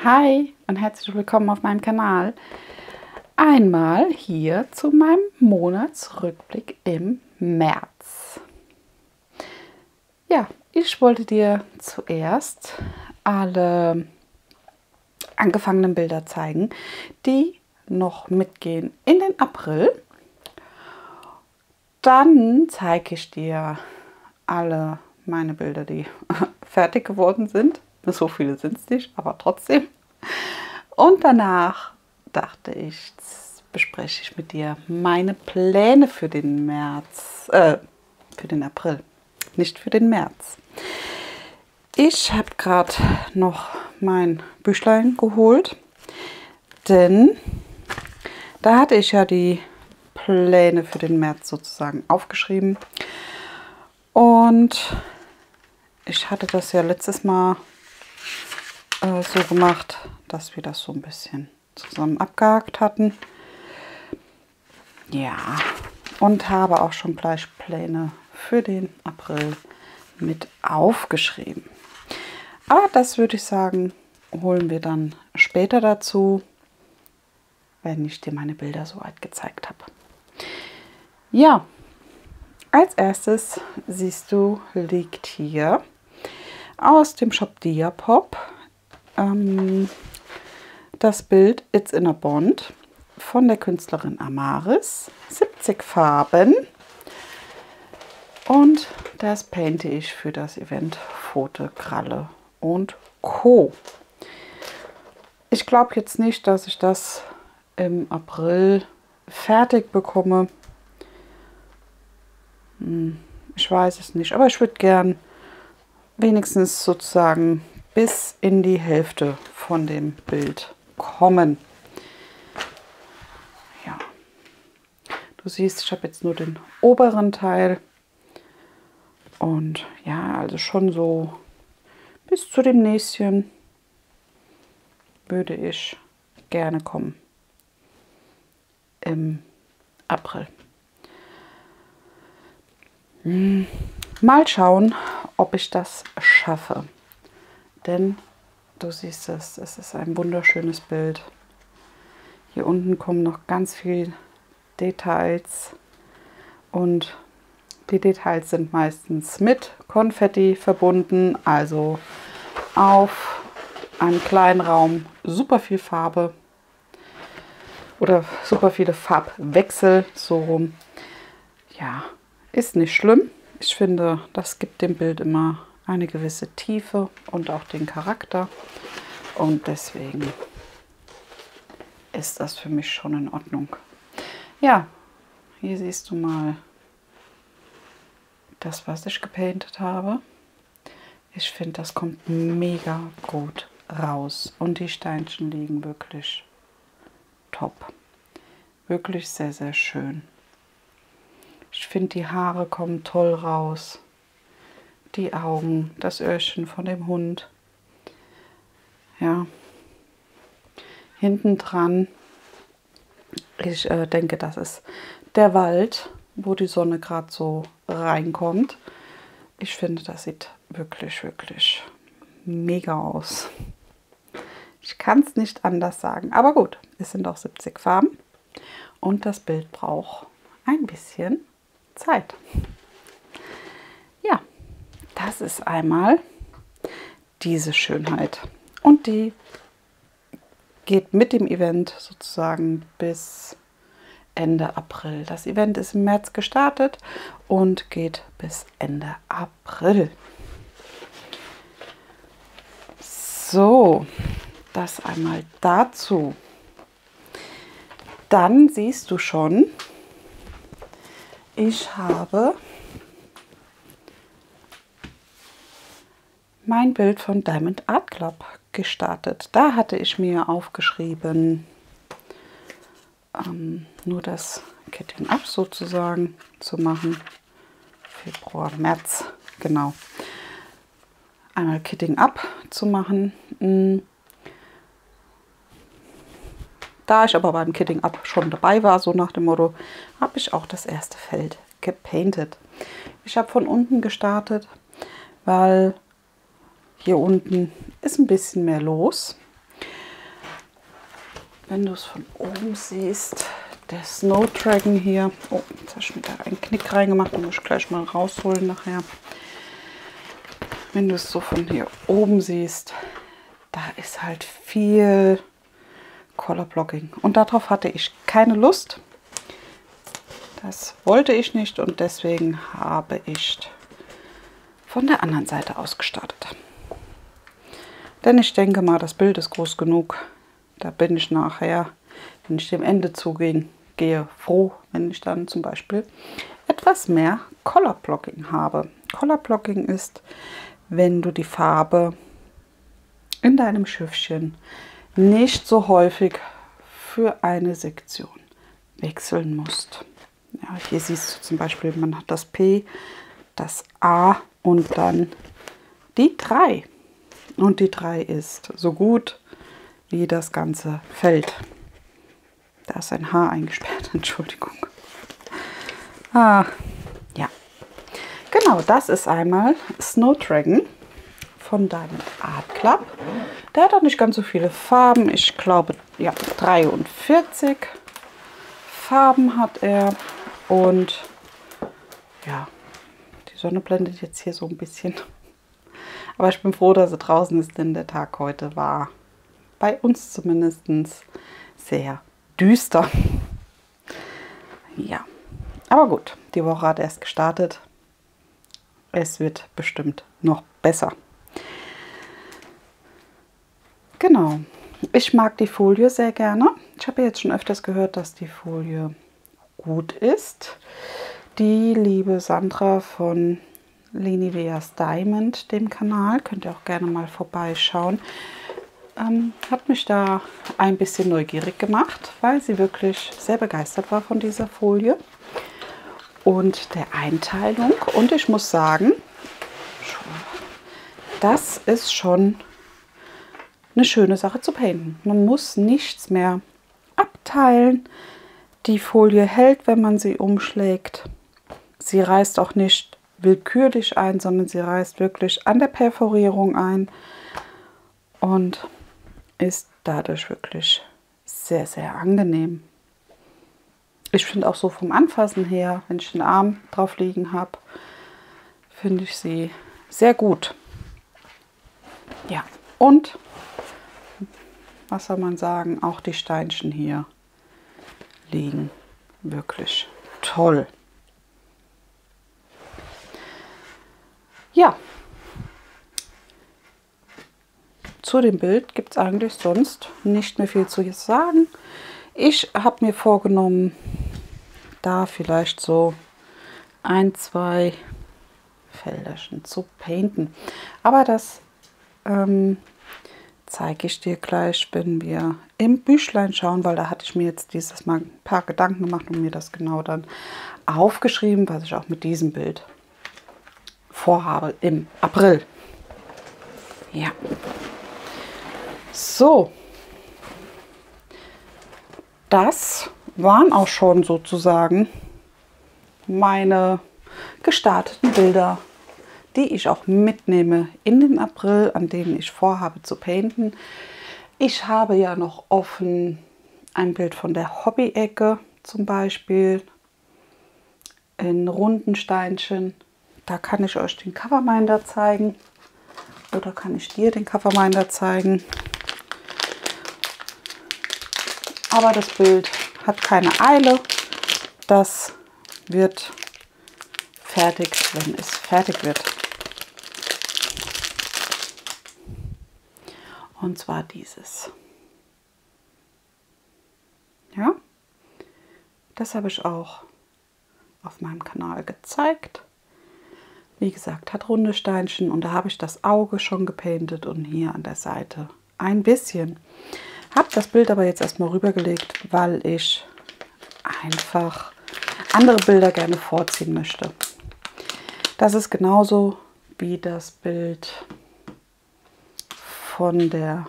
Hi und herzlich willkommen auf meinem Kanal. Einmal hier zu meinem Monatsrückblick im März. Ja, ich wollte dir zuerst alle angefangenen Bilder zeigen, die noch mitgehen in den April. Dann zeige ich dir alle meine Bilder, die fertig geworden sind. So viele sind es nicht, aber trotzdem. Und danach dachte ich, bespreche ich mit dir meine Pläne für den für den April, nicht für den März. Ich habe gerade noch mein Büchlein geholt, denn da hatte ich ja die Pläne für den März sozusagen aufgeschrieben. Und ich hatte das ja letztes Mal so gemacht, dass wir das so ein bisschen zusammen abgehakt hatten. Ja, und habe auch schon gleich Pläne für den April mit aufgeschrieben. Aber das würde ich sagen, holen wir dann später dazu, wenn ich dir meine Bilder soweit gezeigt habe. Ja, als erstes siehst du, liegt hier aus dem Shop Diapop das Bild It's in a Bond von der Künstlerin Amaris, 70 Farben, und das painte ich für das Event Pfote, Kralle und Co. Ich glaube jetzt nicht, dass ich das im April fertig bekomme. Ich weiß es nicht, aber ich würde gern wenigstens sozusagen bis in die Hälfte von dem Bild kommen. Ja, du siehst, ich habe jetzt nur den oberen Teil und ja, also schon so bis zu dem Näschen würde ich gerne kommen im April. Mal schauen, ob ich das schaffe. Denn du siehst es ist ein wunderschönes Bild. Hier unten kommen noch ganz viele Details und die Details sind meistens mit Konfetti verbunden, also auf einem kleinen Raum super viel Farbe oder super viele Farbwechsel, so rum. Ja, ist nicht schlimm. Ich finde, das gibt dem Bild immer eine gewisse Tiefe und auch den Charakter. Und deswegen ist das für mich schon in Ordnung. Ja, hier siehst du mal das, was ich gepaintet habe. Ich finde, das kommt mega gut raus. Und die Steinchen liegen wirklich top. Wirklich sehr, sehr schön. Ich finde, die Haare kommen toll raus. Die Augen, das Öhrchen von dem Hund. Ja. Hinten dran, ich denke, das ist der Wald, wo die Sonne gerade so reinkommt. Ich finde, das sieht wirklich, wirklich mega aus. Ich kann es nicht anders sagen. Aber gut, es sind auch 70 Farben und das Bild braucht ein bisschen Zeit. Ja. Das ist einmal diese Schönheit und die geht mit dem Event sozusagen bis Ende April. Das Event ist im März gestartet und geht bis Ende April. So, das einmal dazu. Dann siehst du schon, ich habe mein Bild von Diamond Art Club gestartet. Da hatte ich mir aufgeschrieben, nur das Kitting Up sozusagen zu machen. Februar, März, genau. Einmal Kitting Up zu machen. Da ich aber beim Kitting Up schon dabei war, so nach dem Motto, habe ich auch das erste Feld gepaintet. Ich habe von unten gestartet, weil hier unten ist ein bisschen mehr los. wenn du es von oben siehst, der Snow Dragon hier. Oh, jetzt habe ich mir da einen Knick reingemacht, den muss ich gleich mal rausholen nachher. Wenn du es so von hier oben siehst, da ist halt viel Color Blocking. Und darauf hatte ich keine Lust. Das wollte ich nicht und deswegen habe ich von der anderen Seite aus gestartet. Denn ich denke mal, das Bild ist groß genug. Da bin ich nachher, wenn ich dem Ende zugehe, froh, wenn ich dann zum Beispiel etwas mehr Color Blocking habe. Color Blocking ist, wenn du die Farbe in deinem Schiffchen nicht so häufig für eine Sektion wechseln musst. Ja, hier siehst du zum Beispiel, man hat das P, das A und dann die 3. Und die 3 ist so gut wie das ganze Feld. Da ist ein Haar eingesperrt, Entschuldigung. Ah, ja. Genau, das ist einmal Snow Dragon von deinem Art Club. Der hat auch nicht ganz so viele Farben. Ich glaube, ja, 43 Farben hat er. Und ja, die Sonne blendet jetzt hier so ein bisschen. Aber ich bin froh, dass sie draußen ist, denn der Tag heute war bei uns zumindest sehr düster. Ja, aber gut, die Woche hat erst gestartet. Es wird bestimmt noch besser. Genau, ich mag die Folie sehr gerne. Ich habe jetzt schon öfters gehört, dass die Folie gut ist. Die liebe Sandra von Liniveas Diamond, dem Kanal, könnt ihr auch gerne mal vorbeischauen, hat mich da ein bisschen neugierig gemacht, weil sie wirklich sehr begeistert war von dieser Folie und der Einteilung. Und ich muss sagen, das ist schon eine schöne Sache zu painten. Man muss nichts mehr abteilen. Die Folie hält, wenn man sie umschlägt. Sie reißt auch nicht willkürlich ein, sondern sie reißt wirklich an der Perforierung ein und ist dadurch wirklich sehr, sehr angenehm. Ich finde auch so vom Anfassen her, wenn ich den Arm drauf liegen habe, finde ich sie sehr gut. Ja, und was soll man sagen, auch die Steinchen hier liegen wirklich toll. Ja, zu dem Bild gibt es eigentlich sonst nicht mehr viel zu sagen. Ich habe mir vorgenommen, da vielleicht so 1, 2 Felderchen zu painten. Aber das zeige ich dir gleich, wenn wir im Büchlein schauen, weil da hatte ich mir jetzt dieses Mal ein paar Gedanken gemacht und mir das genau dann aufgeschrieben, was ich auch mit diesem Bild vorhabe im April. Ja. So. Das waren auch schon sozusagen meine gestarteten Bilder, die ich auch mitnehme in den April, an denen ich vorhabe zu painten. Ich habe ja noch offen ein Bild von der Hobby-Ecke zum Beispiel in runden Steinchen. Da kann ich euch den Coverminder zeigen oder kann ich dir den Coverminder zeigen. Aber das Bild hat keine Eile. Das wird fertig, wenn es fertig wird. Und zwar dieses. Ja, das habe ich auch auf meinem Kanal gezeigt. Wie gesagt, hat runde Steinchen und da habe ich das Auge schon gepaintet und hier an der Seite ein bisschen. Habe das Bild aber jetzt erstmal rübergelegt, weil ich einfach andere Bilder gerne vorziehen möchte. Das ist genauso wie das Bild von der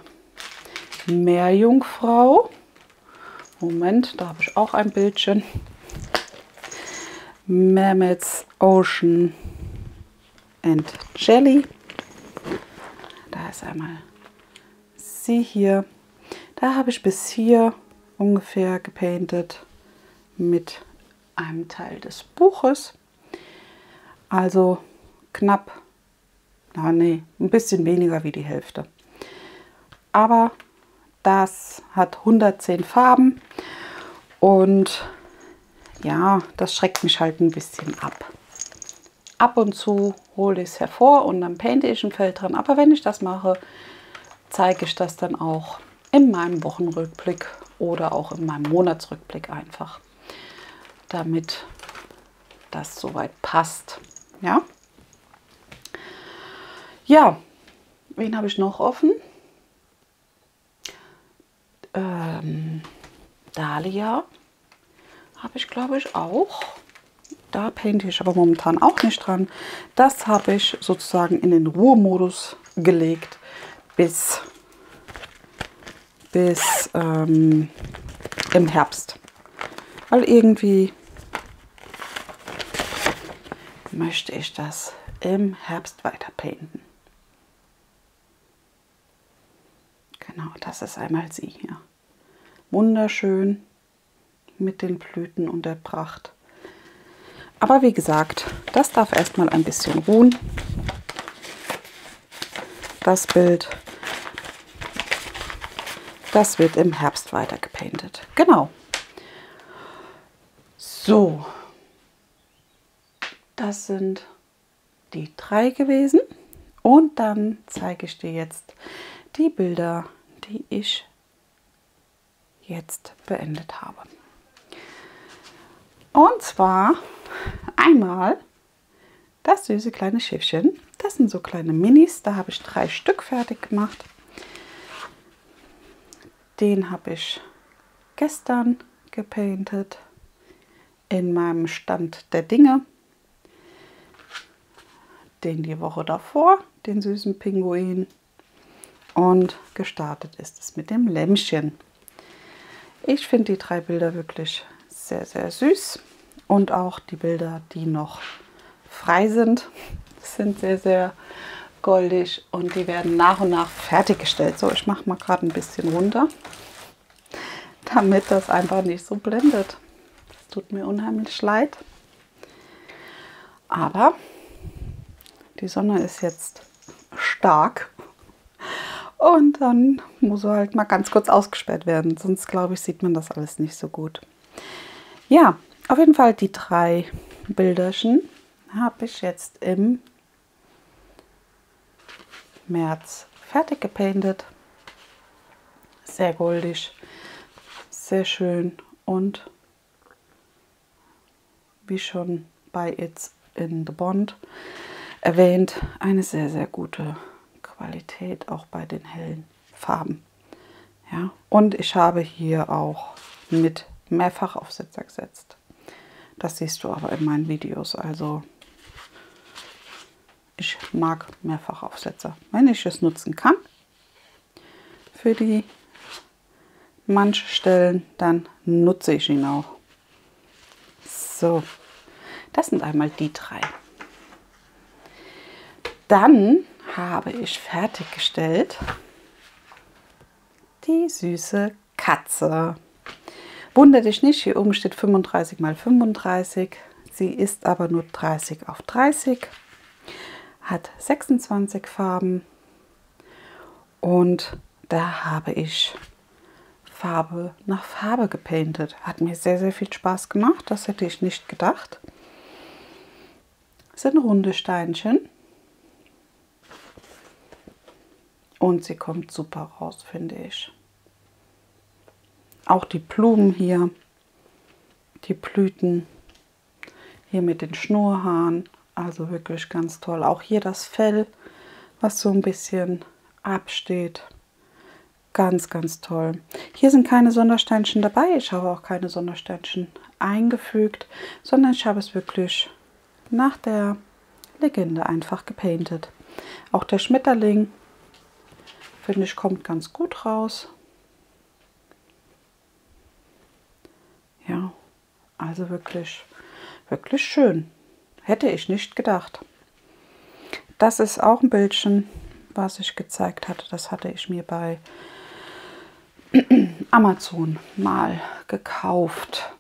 Meerjungfrau. Moment, da habe ich auch ein Bildchen. Mermaids Ocean and Jelly. Da ist einmal sie hier. Da habe ich bis hier ungefähr gepaintet mit einem Teil des Buches. Also knapp, ein bisschen weniger wie die Hälfte. Aber das hat 110 Farben und ja, das schreckt mich halt ein bisschen ab. Ab und zu hole ich es hervor und dann painte ich ein Feld dran. Aber wenn ich das mache, zeige ich das dann auch in meinem Wochenrückblick oder auch in meinem Monatsrückblick einfach, damit das soweit passt. Ja, ja, wen habe ich noch offen? Dahlia habe ich, glaube ich, auch. Da painte ich aber momentan auch nicht dran. Das habe ich sozusagen in den Ruhemodus gelegt bis im Herbst. Weil irgendwie möchte ich das im Herbst weiter painten. Genau, das ist einmal sie hier. Wunderschön mit den Blüten und der Pracht. Aber wie gesagt, das darf erstmal ein bisschen ruhen. Das Bild, das wird im Herbst weiter gepaintet. Genau. So, das sind die 3 gewesen. Und dann zeige ich dir jetzt die Bilder, die ich jetzt beendet habe. Und zwar einmal das süße kleine Schiffchen. Das sind so kleine Minis. Da habe ich 3 Stück fertig gemacht. Den habe ich gestern gepaintet in meinem Stand der Dinge. Den die Woche davor, den süßen Pinguin. Und gestartet ist es mit dem Lämmchen. Ich finde die 3 Bilder wirklich sehr, sehr süß. Und auch die Bilder, die noch frei sind, sind sehr, sehr goldig. Und die werden nach und nach fertiggestellt. So, ich mache mal gerade ein bisschen runter, damit das einfach nicht so blendet. Das tut mir unheimlich leid. Aber die Sonne ist jetzt stark. Und dann muss er halt mal ganz kurz ausgesperrt werden. Sonst, glaube ich, sieht man das alles nicht so gut. Ja, auf jeden Fall die 3 Bilderchen habe ich jetzt im März fertig gepaintet. Sehr goldig, sehr schön und wie schon bei It's in the Bond erwähnt, eine sehr, sehr gute Qualität, auch bei den hellen Farben. Ja, und ich habe hier auch mit Mehrfachaufsetzer gesetzt. Das siehst du aber in meinen Videos. Also ich mag Mehrfachaufsetzer, wenn ich es nutzen kann. Für die manche Stellen, dann nutze ich ihn auch. So, das sind einmal die 3. Dann habe ich fertiggestellt die süße Katze. Wunder dich nicht, hier oben steht 35 x 35. Sie ist aber nur 30 auf 30. Hat 26 Farben. Und da habe ich Farbe nach Farbe gepaintet. Hat mir sehr, sehr viel Spaß gemacht. Das hätte ich nicht gedacht. Das sind runde Steinchen. Und sie kommt super raus, finde ich. Auch die Blumen hier, die Blüten, hier mit den Schnurrhaaren, also wirklich ganz toll. Auch hier das Fell, was so ein bisschen absteht, ganz, ganz toll. Hier sind keine Sondersteinchen dabei, ich habe auch keine Sondersteinchen eingefügt, sondern ich habe es wirklich nach der Legende einfach gepaintet. Auch der Schmetterling, finde ich, kommt ganz gut raus. Ja, also wirklich, wirklich schön. Hätte ich nicht gedacht. Das ist auch ein Bildchen, was ich gezeigt hatte. Das hatte ich mir bei Amazon mal gekauft.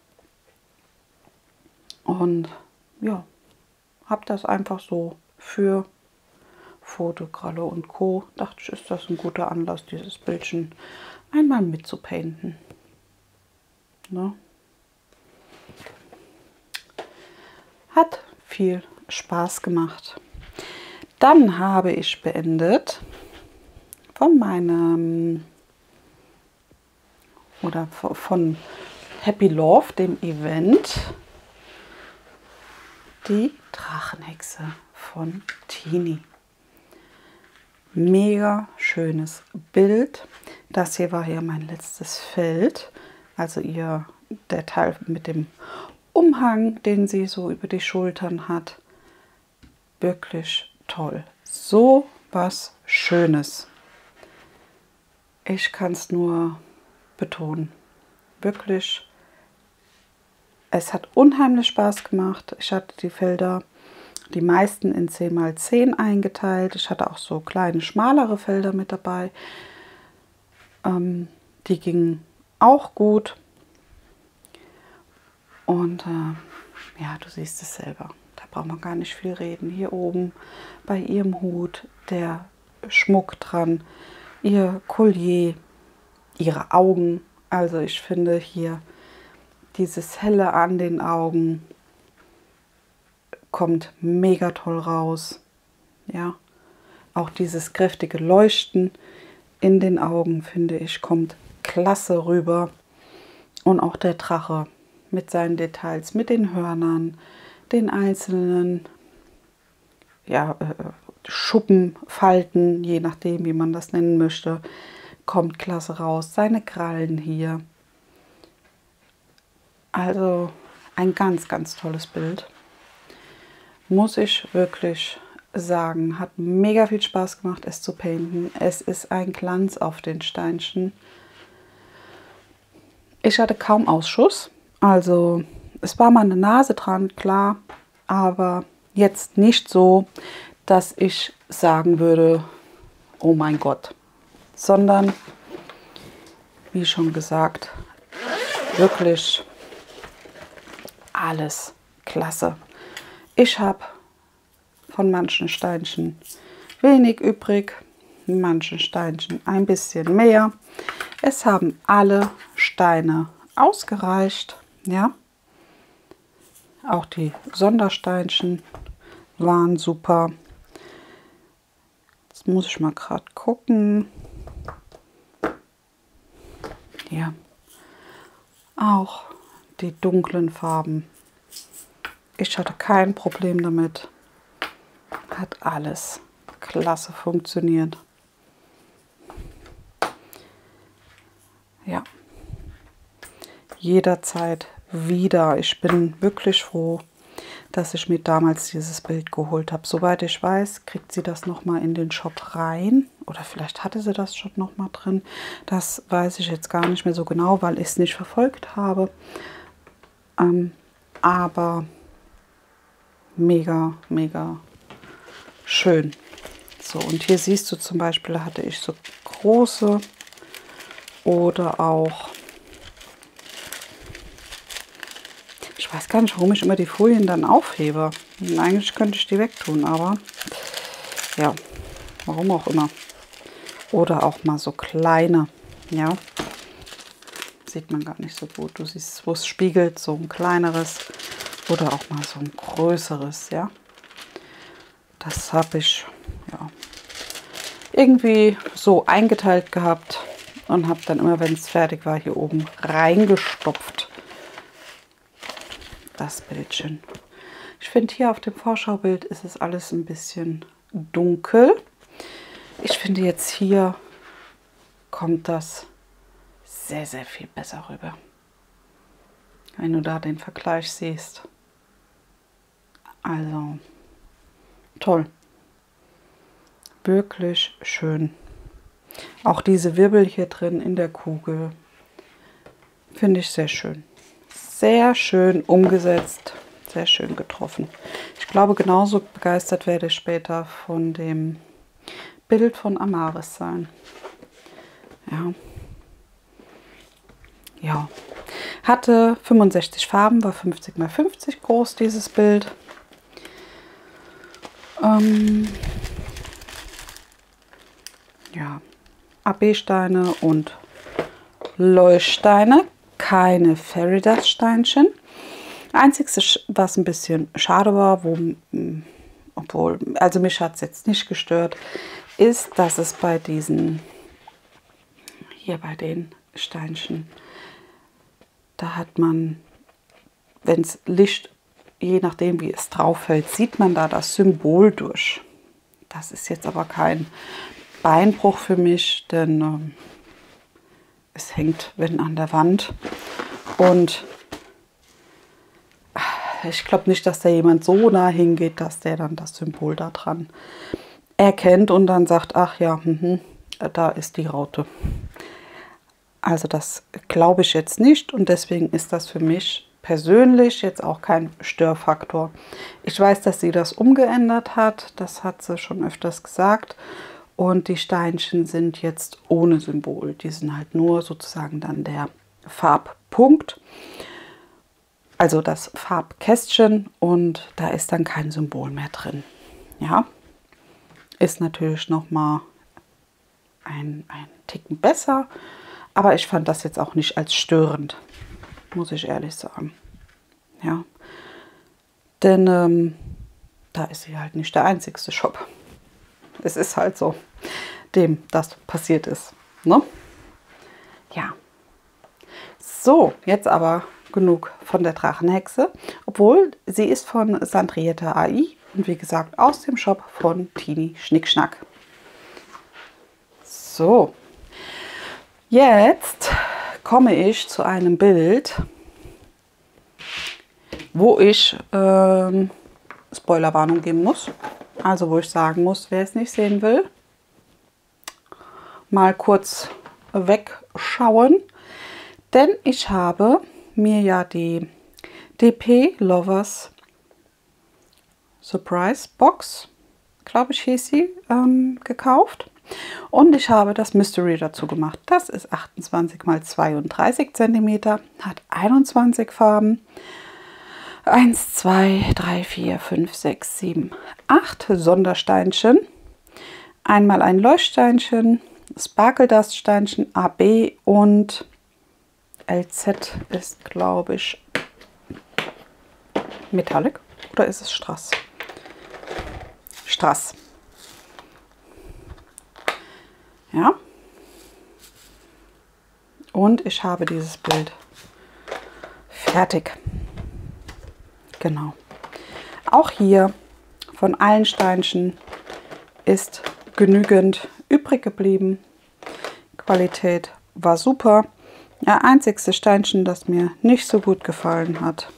Und ja, habe das einfach so für Fotogralle und Co. Dachte ich, ist das ein guter Anlass, dieses Bildchen einmal mitzupainten. Ne? Hat viel Spaß gemacht. Dann habe ich beendet von meinem oder von Happy Love, dem Event, die Drachenhexe von Tini. Mega schönes Bild. Das hier war ja mein letztes Feld. Also der Teil mit dem Umhang, den sie so über die Schultern hat. Wirklich toll. So was Schönes. Ich kann es nur betonen. Wirklich. Es hat unheimlich Spaß gemacht. Ich hatte die Felder, die meisten in 10×10 eingeteilt. Ich hatte auch so kleine, schmalere Felder mit dabei. Die gingen auch gut. Und ja, du siehst es selber. Da braucht man gar nicht viel reden. Hier oben bei ihrem Hut, der Schmuck dran, ihr Collier, ihre Augen. Also ich finde hier dieses Helle an den Augen kommt mega toll raus. Ja, auch dieses kräftige Leuchten in den Augen, finde ich, kommt klasse rüber. Und auch der Drache mit seinen Details, mit den Hörnern, den einzelnen ja, Schuppen, Falten, je nachdem, wie man das nennen möchte, kommt klasse raus. Seine Krallen hier. Also ein ganz, ganz tolles Bild. Muss ich wirklich sagen. Hat mega viel Spaß gemacht, es zu painten. Es ist ein Glanz auf den Steinchen. Ich hatte kaum Ausschuss. Also es war mal eine Nase dran, klar. Aber jetzt nicht so, dass ich sagen würde, oh mein Gott. Sondern, wie schon gesagt, wirklich alles klasse. Ich habe von manchen Steinchen wenig übrig, manchen Steinchen ein bisschen mehr. Es haben alle Steine ausgereicht, ja. Auch die Sondersteinchen waren super. Jetzt muss ich mal gerade gucken. Ja, auch die dunklen Farben. Ich hatte kein Problem damit. Hat alles klasse funktioniert. Ja, jederzeit wieder. Ich bin wirklich froh, dass ich mir damals dieses Bild geholt habe. Soweit ich weiß, kriegt sie das nochmal in den Shop rein. Oder vielleicht hatte sie das schon nochmal drin. Das weiß ich jetzt gar nicht mehr so genau, weil ich es nicht verfolgt habe. Aber mega, mega schön. So, und hier siehst du zum Beispiel, da hatte ich so große oder auch, ich weiß gar nicht, warum ich immer die Folien dann aufhebe. Und eigentlich könnte ich die wegtun, aber ja, warum auch immer. Oder auch mal so kleine, ja. Sieht man gar nicht so gut. Du siehst, wo es spiegelt, so ein kleineres oder auch mal so ein größeres, ja. Das habe ich ja irgendwie so eingeteilt gehabt und habe dann immer, wenn es fertig war, hier oben reingestopft. Das Bildchen. Ich finde, hier auf dem Vorschaubild ist es alles ein bisschen dunkel. Ich finde, jetzt hier kommt das sehr, sehr viel besser rüber. Wenn du da den Vergleich siehst. Also toll. Wirklich schön. Auch diese Wirbel hier drin in der Kugel finde ich sehr schön. Sehr schön umgesetzt. Sehr schön getroffen. Ich glaube, genauso begeistert werde ich später von dem Bild von Amaris sein. Ja. ja, hatte 65 Farben, war 50 x 50 groß, dieses Bild. Ja, AB-Steine und Leuchtsteine, keine Fairy Dust Steinchen. Einzigste, was ein bisschen schade war, obwohl, also mich hat es jetzt nicht gestört, ist, dass es bei diesen, hier bei den Steinchen, da hat man, wenn es Licht, je nachdem wie es drauf fällt, sieht man da das Symbol durch. Das ist jetzt aber kein Beinbruch für mich, denn es hängt, wenn, an der Wand. Und ich glaube nicht, dass da jemand so nah hingeht, dass der dann das Symbol da dran erkennt und dann sagt, ach ja, da ist die Raute. Also das glaube ich jetzt nicht und deswegen ist das für mich persönlich jetzt auch kein Störfaktor. Ich weiß, dass sie das umgeändert hat, das hat sie schon öfters gesagt. Und die Steinchen sind jetzt ohne Symbol. Die sind halt nur sozusagen dann der Farbpunkt. Also das Farbkästchen und da ist dann kein Symbol mehr drin. Ja, ist natürlich nochmal ein Ticken besser. Aber ich fand das jetzt auch nicht als störend, muss ich ehrlich sagen. Ja, denn da ist sie halt nicht der einzigste Shop. Es ist halt so, dem das passiert ist. Ne? Ja. So, jetzt aber genug von der Drachenhexe. Obwohl, sie ist von Sandrietta AI und wie gesagt aus dem Shop von Tini Schnickschnack. So, jetzt komme ich zu einem Bild, wo ich Spoilerwarnung geben muss. Also wo ich sagen muss, wer es nicht sehen will, mal kurz wegschauen. Denn ich habe mir ja die DP Lovers Surprise Box, glaube ich hieß sie, gekauft. Und ich habe das Mystery dazu gemacht. Das ist 28 x 32 cm, hat 21 Farben. 1, 2, 3, 4, 5, 6, 7, 8 Sondersteinchen. Einmal ein Leuchtsteinchen, Sparkle Dust Steinchen, AB und LZ ist, glaube ich, Metallic oder ist es Strass? Strass. Ja. Und ich habe dieses Bild fertig. Genau. Auch hier von allen Steinchen ist genügend übrig geblieben. Qualität war super. Ja, einzigste Steinchen, das mir nicht so gut gefallen hat,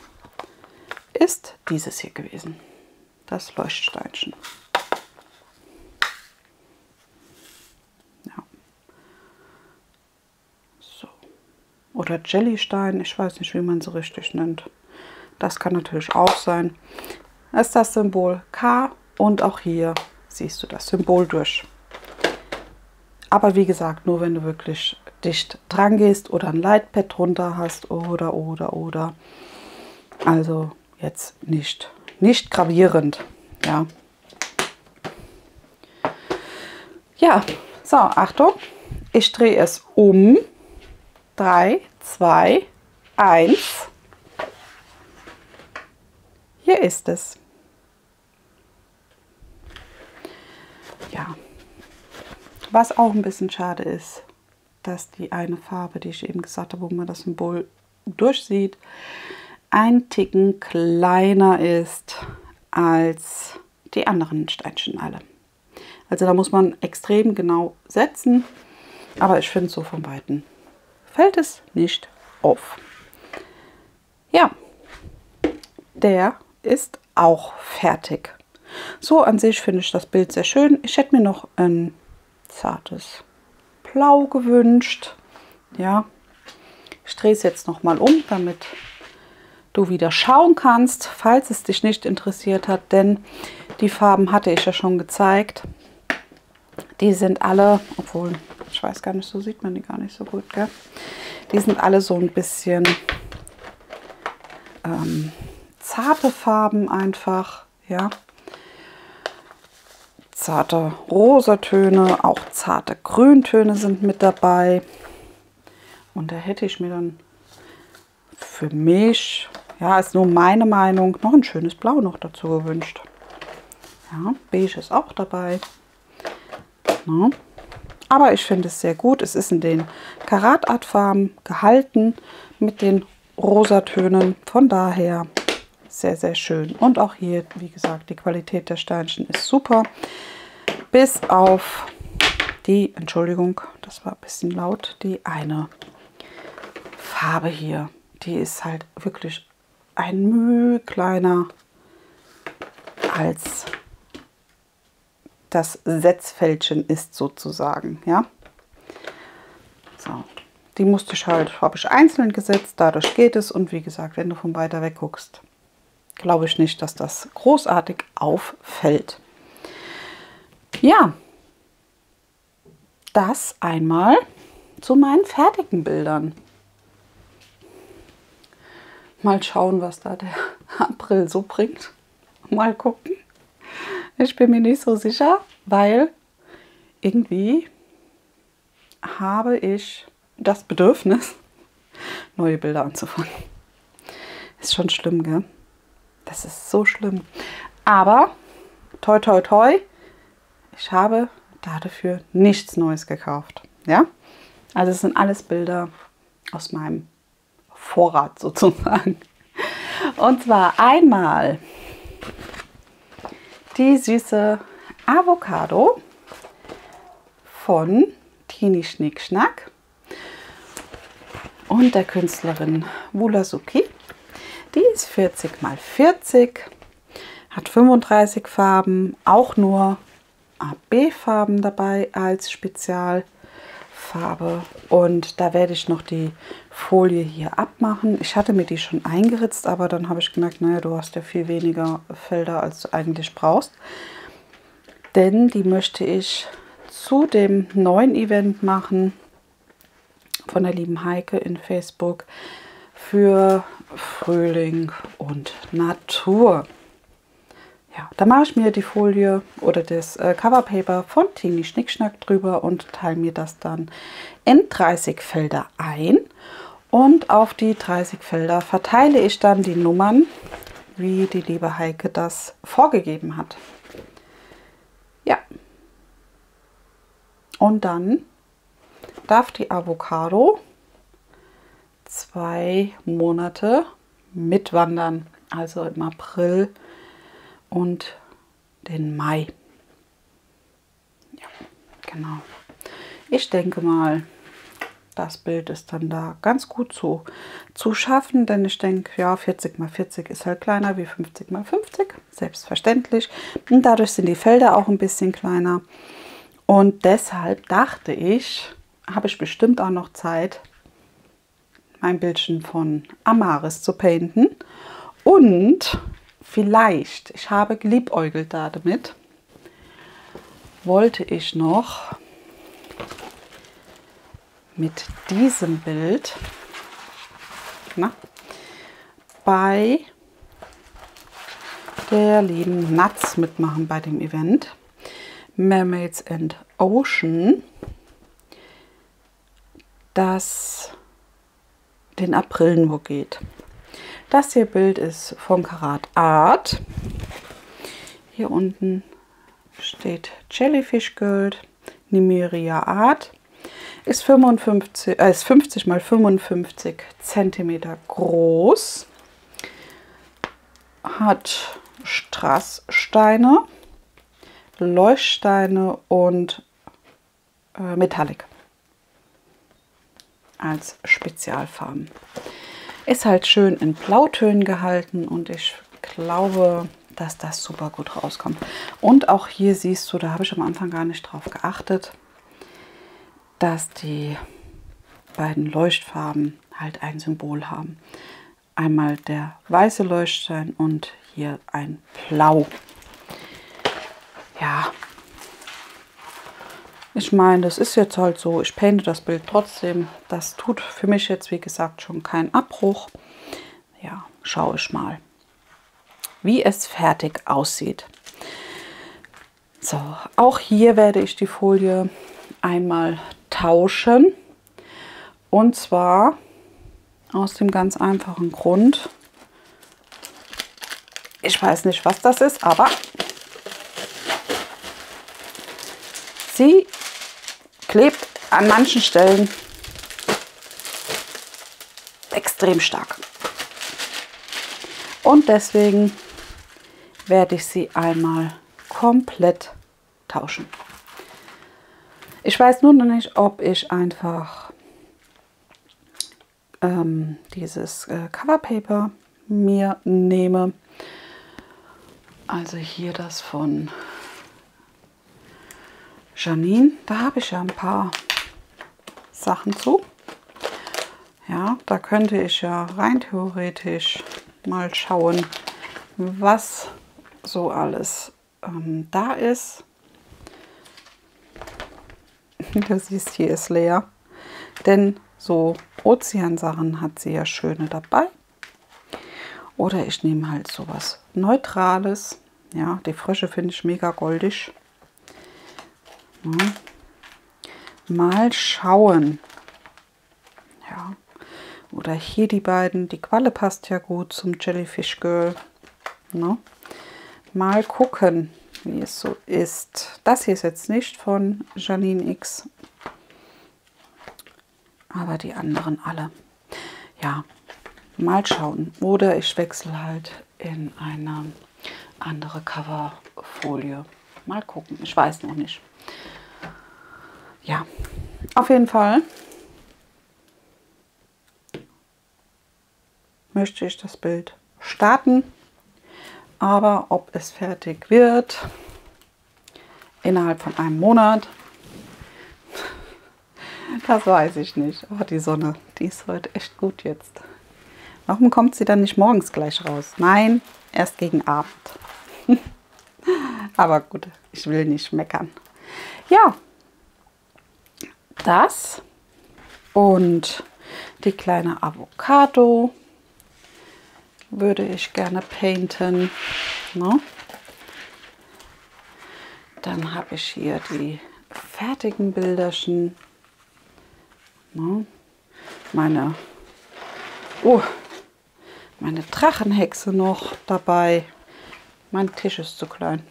ist dieses hier gewesen. Das Leuchtsteinchen. Ja. So. Oder Jellystein, ich weiß nicht, wie man sie richtig nennt. Das kann natürlich auch sein. Das ist das Symbol K und auch hier siehst du das Symbol durch. Aber wie gesagt, nur wenn du wirklich dicht dran gehst oder ein Lightpad drunter hast oder. Also jetzt nicht gravierend. Ja. Ja, so, Achtung. Ich drehe es um. 3, 2, 1. Hier ist es. Ja. Was auch ein bisschen schade ist, dass die eine Farbe, die ich eben gesagt habe, wo man das Symbol durchsieht, ein Ticken kleiner ist als die anderen Steinchen alle. Also da muss man extrem genau setzen, aber ich finde so von Weitem fällt es nicht auf. Ja, der ist auch fertig. So an sich finde ich das Bild sehr schön. Ich hätte mir noch ein zartes Blau gewünscht. Ja, ich drehe es jetzt noch mal um, damit du wieder schauen kannst, falls es dich nicht interessiert hat, denn die Farben hatte ich ja schon gezeigt. Die sind alle, obwohl Ich weiß gar nicht, so sieht man die gar nicht so gut, gell? Die sind alle so ein bisschen zarte Farben einfach, ja. Zarte Rosatöne, auch zarte Grüntöne sind mit dabei. Und da hätte ich mir dann für mich, ja, ist nur meine Meinung, noch ein schönes Blau noch dazu gewünscht. Ja, beige ist auch dabei. Ja. Aber ich finde es sehr gut. Es ist in den Karatartfarben gehalten mit den Rosatönen. Von daher sehr, sehr schön. Und auch hier, wie gesagt, die Qualität der Steinchen ist super. Bis auf die, Entschuldigung, das war ein bisschen laut, die eine Farbe hier. Die ist halt wirklich ein Mühe kleiner als das Setzfältchen ist sozusagen, ja. So, die musste ich halt, habe ich einzeln gesetzt, dadurch geht es. Und wie gesagt, wenn du von weiter weg guckst, glaube ich nicht, dass das großartig auffällt. Ja, das einmal zu meinen fertigen Bildern. Mal schauen, was da der April so bringt. Mal gucken. Ich bin mir nicht so sicher, weil irgendwie habe ich das Bedürfnis, neue Bilder anzufangen. Ist schon schlimm, gell? Das ist so schlimm. Aber, toi, toi, toi, ich habe dafür nichts Neues gekauft. Ja? Also es sind alles Bilder aus meinem Vorrat sozusagen. Und zwar einmal die süße Avocado von Tini Schnickschnack und der Künstlerin Wulasuki. Die ist 40 x 40, hat 35 Farben, auch nur AB-Farben dabei als Spezialfarbe. Und da werde ich noch die Folie hier abmachen. Ich hatte mir die schon eingeritzt, aber dann habe ich gemerkt, naja, du hast ja viel weniger Felder, als du eigentlich brauchst. Denn die möchte ich zu dem neuen Event machen von der lieben Heike in Facebook für Frühling und Natur. Ja, da mache ich mir die Folie oder das Coverpaper von Tini Schnickschnack drüber und teile mir das dann in 30 Felder ein. Und auf die 30 Felder verteile ich dann die Nummern, wie die liebe Heike das vorgegeben hat. Ja. Und dann darf die Avocado 2 Monate mitwandern, also im April und den Mai. Ja, genau. Ich denke mal, das Bild ist dann da ganz gut zu schaffen, denn ich denke, ja, 40 x 40 ist halt kleiner wie 50 x 50, selbstverständlich. Und dadurch sind die Felder auch ein bisschen kleiner. Und deshalb dachte ich, habe ich bestimmt auch noch Zeit, mein Bildchen von Amaris zu painten. Und vielleicht, ich habe geliebäugelt damit, wollte ich noch mit diesem Bild bei der lieben Natz mitmachen bei dem Event Mermaids and Ocean, das den April nur geht. Das hier Bild ist vom Karat Art. Hier unten steht Jellyfish Gold, Nimeria Art. Ist 50 x 55 cm groß. Hat Strasssteine, Leuchtsteine und Metallic als Spezialfarben. Ist halt schön in Blautönen gehalten und ich glaube, dass das super gut rauskommt. Und auch hier siehst du, da habe ich am Anfang gar nicht drauf geachtet, dass die beiden Leuchtfarben halt ein Symbol haben. Einmal der weiße Leuchtstein und hier ein Blau. Ja, Ich meine, das ist jetzt halt so, ich painte das Bild trotzdem. Das tut für mich jetzt, wie gesagt, schon keinen Abbruch. Ja, schaue ich mal, wie es fertig aussieht. So, auch hier werde ich die Folie einmal tauschen. Und zwar aus dem ganz einfachen Grund. Ich weiß nicht, was das ist, aber sie klebt an manchen Stellen extrem stark. Und deswegen werde ich sie einmal komplett tauschen. Ich weiß nur noch nicht, ob ich einfach dieses Coverpaper mir nehme. Also hier das von Janine. Da habe ich ja ein paar Sachen zu. Ja, da könnte ich ja rein theoretisch mal schauen, was so alles da ist. Du siehst, hier ist leer. Denn so Ozeansachen hat sie ja schöne dabei. Oder ich nehme halt sowas Neutrales. Ja, die Frösche finde ich mega goldig. Ja. Mal schauen. Ja. Oder hier die beiden. Die Qualle passt ja gut zum Jellyfish Girl. Ne? Mal gucken, wie es so ist. Das hier ist jetzt nicht von Janine X. Aber die anderen alle. Ja, mal schauen. Oder ich wechsle halt in eine andere Coverfolie. Mal gucken. Ich weiß noch nicht. Ja, auf jeden Fall möchte ich das Bild starten. Aber ob es fertig wird innerhalb von einem Monat, das weiß ich nicht. Aber die Sonne, die ist heute echt gut jetzt. Warum kommt sie dann nicht morgens gleich raus? Nein, erst gegen Abend. Aber gut, ich will nicht meckern. Ja, das und die kleine Avocado würde ich gerne painten. Ne? Dann habe ich hier die fertigen Bilderchen. Ne? Meine Drachenhexe noch dabei. Mein Tisch ist zu klein.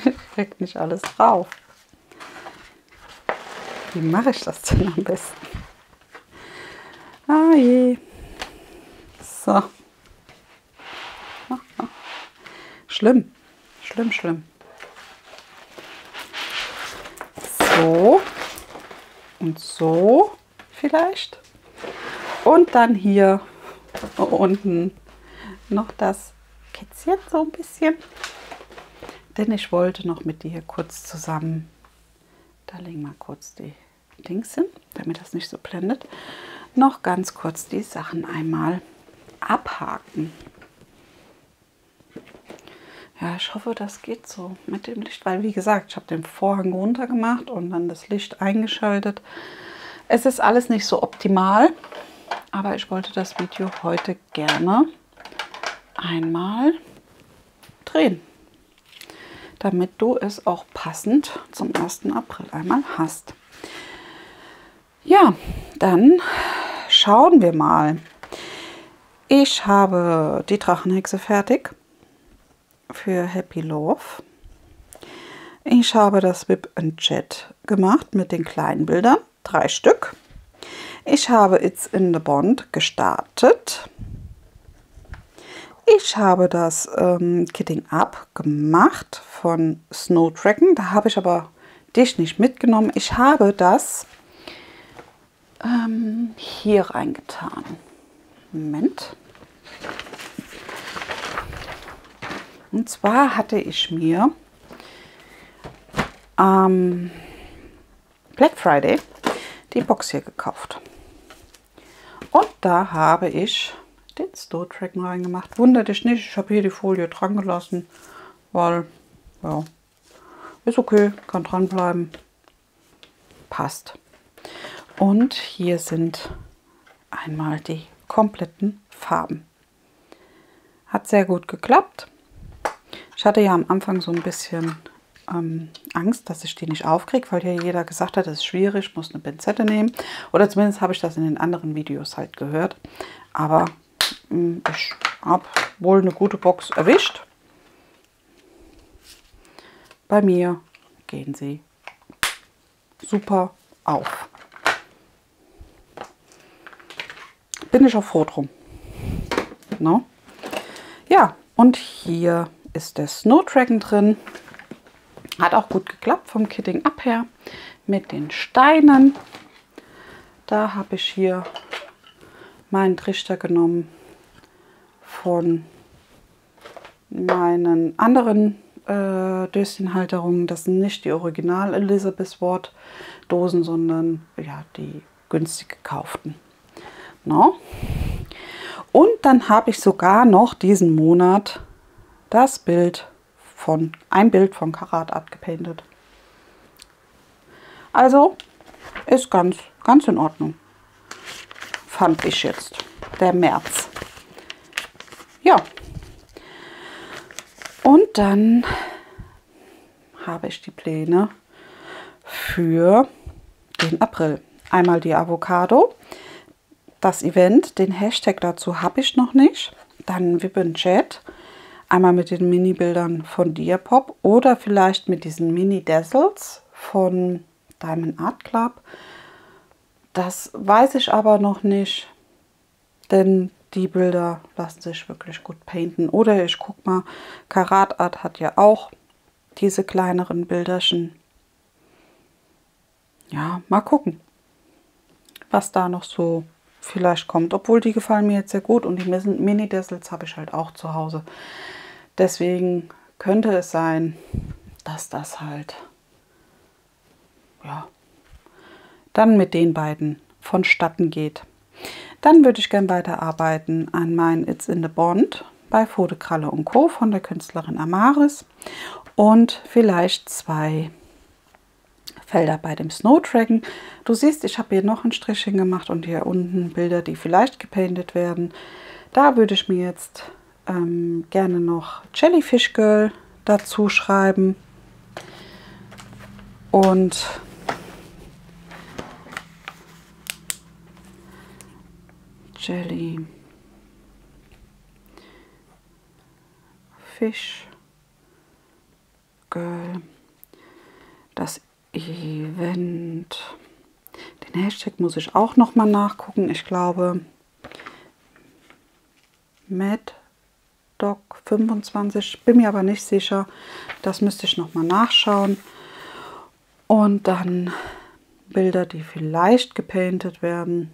Ich krieg nicht alles drauf. Wie mache ich das denn am besten? Ah je. So. Schlimm. Schlimm, schlimm. So. Und so vielleicht. Und dann hier unten noch das Kätzchen so ein bisschen. Denn ich wollte noch mit dir kurz zusammen, da legen wir kurz die Dings hin, damit das nicht so blendet, noch ganz kurz die Sachen einmal abhaken. Ja, ich hoffe, das geht so mit dem Licht, weil wie gesagt, ich habe den Vorhang runter gemacht und dann das Licht eingeschaltet. Es ist alles nicht so optimal, aber ich wollte das Video heute gerne einmal drehen, damit du es auch passend zum 1. April einmal hast. Ja, dann schauen wir mal. Ich habe die Drachenhexe fertig für Happy Love. Ich habe das Whip and Jet gemacht mit den kleinen Bildern, 3 Stück. Ich habe It's in the Bond gestartet. Ich habe das Kitting Up gemacht von Snow Dragon. Da habe ich aber dich nicht mitgenommen. Ich habe das hier reingetan. Moment. Und zwar hatte ich mir am Black Friday die Box hier gekauft. Und da habe ich den Snow Dragon reingemacht. Wundert dich nicht, ich habe hier die Folie dran gelassen, weil, ja, ist okay, kann dran bleiben. passt. Und hier sind einmal die kompletten Farben. Hat sehr gut geklappt. Ich hatte ja am Anfang so ein bisschen Angst, dass ich die nicht aufkriege, weil ja jeder gesagt hat, das ist schwierig, muss eine Pinzette nehmen. Oder zumindest habe ich das in den anderen Videos halt gehört. Aber ich habe wohl eine gute Box erwischt. Bei mir gehen sie super auf. Bin ich auch froh drum. No? Ja, und hier ist der Snow Dragon drin. Hat auch gut geklappt vom Kitting Up her mit den Steinen. Da habe ich hier meinen Trichter genommen von meinen anderen Döschenhalterungen. Das sind nicht die Original Elizabeth Ward Dosen, sondern ja, die günstig gekauften. No? Und dann habe ich sogar noch diesen Monat ein Bild von Karat Art gepainted. Also ist ganz in Ordnung. Fand ich jetzt. Der März. Ja. Und dann habe ich die Pläne für den April. Einmal die Avocado. Das Event, den Hashtag dazu habe ich noch nicht. Dann Wip&Chat. Einmal mit den Mini-Bildern von Diapop oder vielleicht mit diesen Mini-Dazzles von Diamond Art Club. Das weiß ich aber noch nicht, denn die Bilder lassen sich wirklich gut painten. Oder ich gucke mal, Karat Art hat ja auch diese kleineren Bilderchen. Ja, mal gucken, was da noch so vielleicht kommt. Obwohl die gefallen mir jetzt sehr gut und die Mini-Dazzles habe ich halt auch zu Hause. Deswegen könnte es sein, dass das halt ja dann mit den beiden vonstatten geht. Dann würde ich gerne weiterarbeiten an mein It's in the Bond bei Fode Kralle & Co. von der Künstlerin Amaris und vielleicht 2 Felder bei dem Snow Dragon. Du siehst, ich habe hier noch ein Strichchen gemacht und hier unten Bilder, die vielleicht gepainted werden. Da würde ich mir jetzt gerne noch Jellyfish Girl dazu schreiben und Jellyfish Girl, das Event. Den Hashtag muss ich auch noch mal nachgucken. Ich glaube MadDog25, bin mir aber nicht sicher. Das müsste ich noch mal nachschauen. Und dann Bilder, die vielleicht gepainted werden.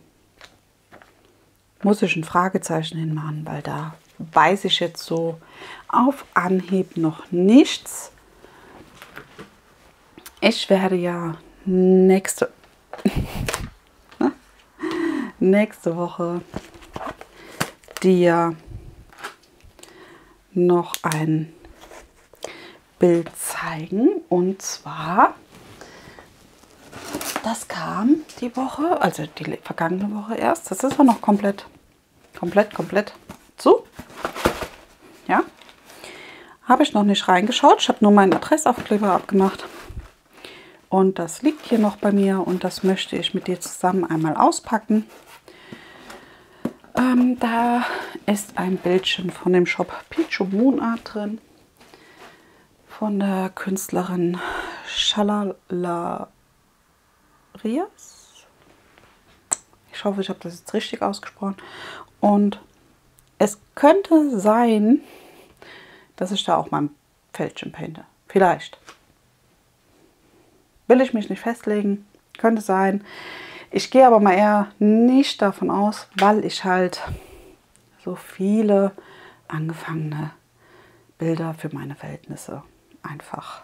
Muss ich ein Fragezeichen hinmachen, weil da weiß ich jetzt so auf Anhieb noch nichts. Ich werde ja nächste Woche dir noch ein Bild zeigen. Und zwar, das kam die Woche, also die vergangene Woche erst. Das ist ja noch komplett zu. Ja, habe ich noch nicht reingeschaut. Ich habe nur meinen Adressaufkleber abgemacht. Und das liegt hier noch bei mir und das möchte ich mit dir zusammen einmal auspacken. Da ist ein Bildchen von dem Shop Pichu Moon Art drin. Von der Künstlerin Shalala Rias. Ich hoffe, ich habe das jetzt richtig ausgesprochen. Und es könnte sein, dass ich da auch mein Fältchen painte. Vielleicht. Will ich mich nicht festlegen. Könnte sein. Ich gehe aber mal eher nicht davon aus, weil ich halt so viele angefangene Bilder für meine Verhältnisse einfach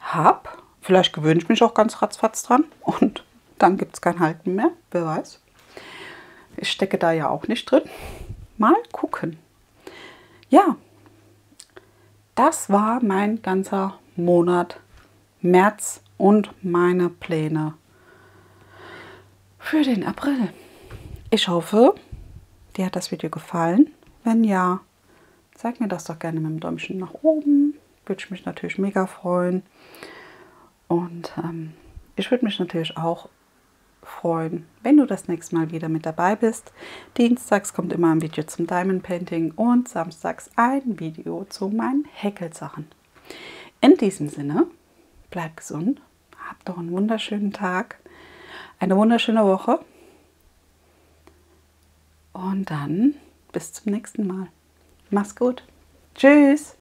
habe. Vielleicht gewöhne ich mich auch ganz ratzfatz dran und dann gibt es kein Halten mehr. Wer weiß. Ich stecke da ja auch nicht drin. Mal gucken. Ja, das war mein ganzer Monat März und meine Pläne für den April. Ich hoffe, dir hat das Video gefallen. Wenn ja, sag mir das doch gerne mit dem Däumchen nach oben. Würde ich mich natürlich mega freuen. Und ich würde mich natürlich auch freuen, wenn du das nächste Mal wieder mit dabei bist. Dienstags kommt immer ein Video zum Diamond Painting und samstags ein Video zu meinen Häkelsachen. In diesem Sinne, bleib gesund, hab doch einen wunderschönen Tag, eine wunderschöne Woche und dann bis zum nächsten Mal. Mach's gut. Tschüss.